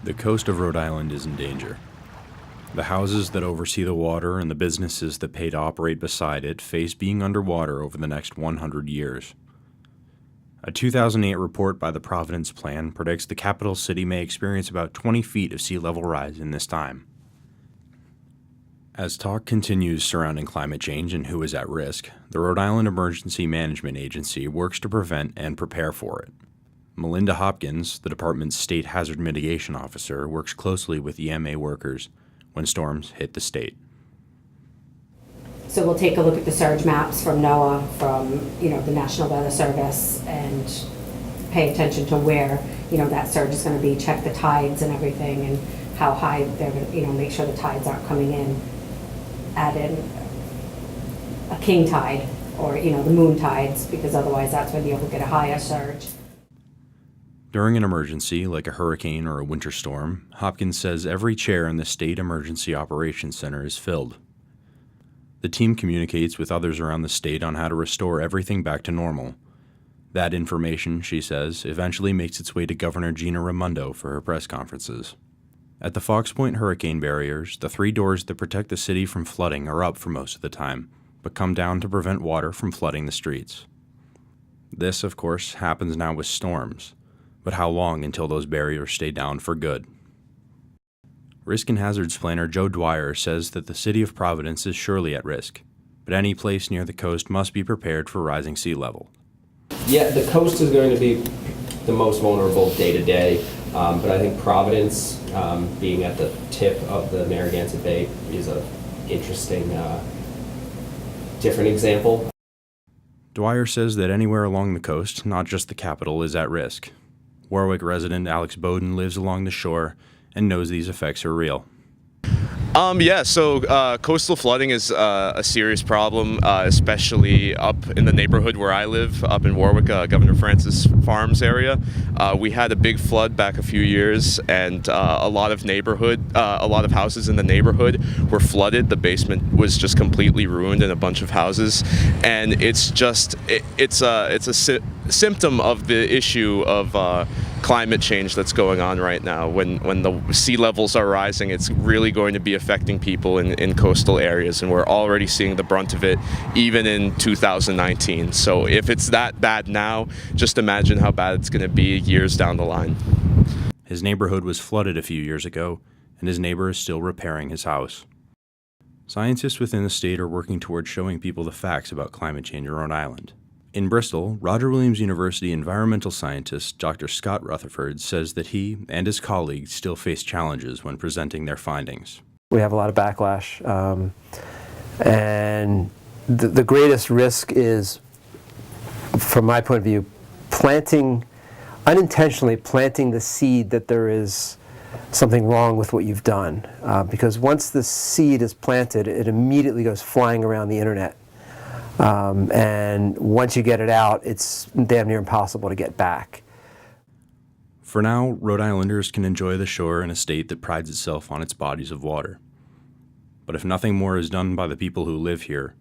The coast of Rhode Island is in danger. The houses that oversee the water and the businesses that pay to operate beside it face being underwater over the next 100 years. A 2008 report by the Providence Plan predicts the capital city may experience about 20 feet of sea level rise in this time. As talk continues surrounding climate change and who is at risk, the Rhode Island Emergency Management Agency works to prevent and prepare for it. Melinda Hopkins, the department's state hazard mitigation officer, works closely with EMA workers when storms hit the state. So we'll take a look at the surge maps from NOAA, from the National Weather Service, and pay attention to where that surge is going to be. Check the tides and everything, and how high they're going to make sure the tides aren't coming in. Add in a king tide or the moon tides, because otherwise that's when you'll get a higher surge. During an emergency, like a hurricane or a winter storm, Hopkins says every chair in the State Emergency Operations Center is filled. The team communicates with others around the state on how to restore everything back to normal. That information, she says, eventually makes its way to Governor Gina Raimondo for her press conferences. At the Fox Point hurricane barriers, the 3 doors that protect the city from flooding are up for most of the time, but come down to prevent water from flooding the streets. This, of course, happens now with storms. But how long until those barriers stay down for good? Risk and Hazards Planner Joe Dwyer says that the city of Providence is surely at risk, but any place near the coast must be prepared for rising sea level. Yeah, the coast is going to be the most vulnerable day to day, but I think Providence, being at the tip of the Narragansett Bay, is an interesting, different example. Dwyer says that anywhere along the coast, not just the capital, is at risk. Warwick resident Alex Bowden lives along the shore and knows these effects are real. Coastal flooding is a serious problem, especially up in the neighborhood where I live, up in Warwick, Governor Francis Farms area. We had a big flood back a few years, and a lot of houses in the neighborhood were flooded. The basement was just completely ruined in a bunch of houses, and it's a symptom of the issue of climate change that's going on right now. When the sea levels are rising, it's really going to be affecting people in coastal areas, and we're already seeing the brunt of it even in 2019. So if it's that bad now, just imagine how bad it's going to be years down the line. His neighborhood was flooded a few years ago, and his neighbor is still repairing his house. Scientists within the state are working towards showing people the facts about climate change in Rhode Island. In Bristol, Roger Williams University environmental scientist Dr. Scott Rutherford says that he and his colleagues still face challenges when presenting their findings. We have a lot of backlash, and the greatest risk is, from my point of view, unintentionally planting the seed that there is something wrong with what you've done. Because once the seed is planted, it immediately goes flying around the internet. And once you get it out, it's damn near impossible to get back. For now, Rhode Islanders can enjoy the shore in a state that prides itself on its bodies of water. But if nothing more is done by the people who live here,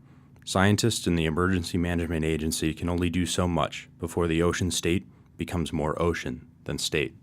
scientists in the Emergency Management Agency can only do so much before the ocean state becomes more ocean than state.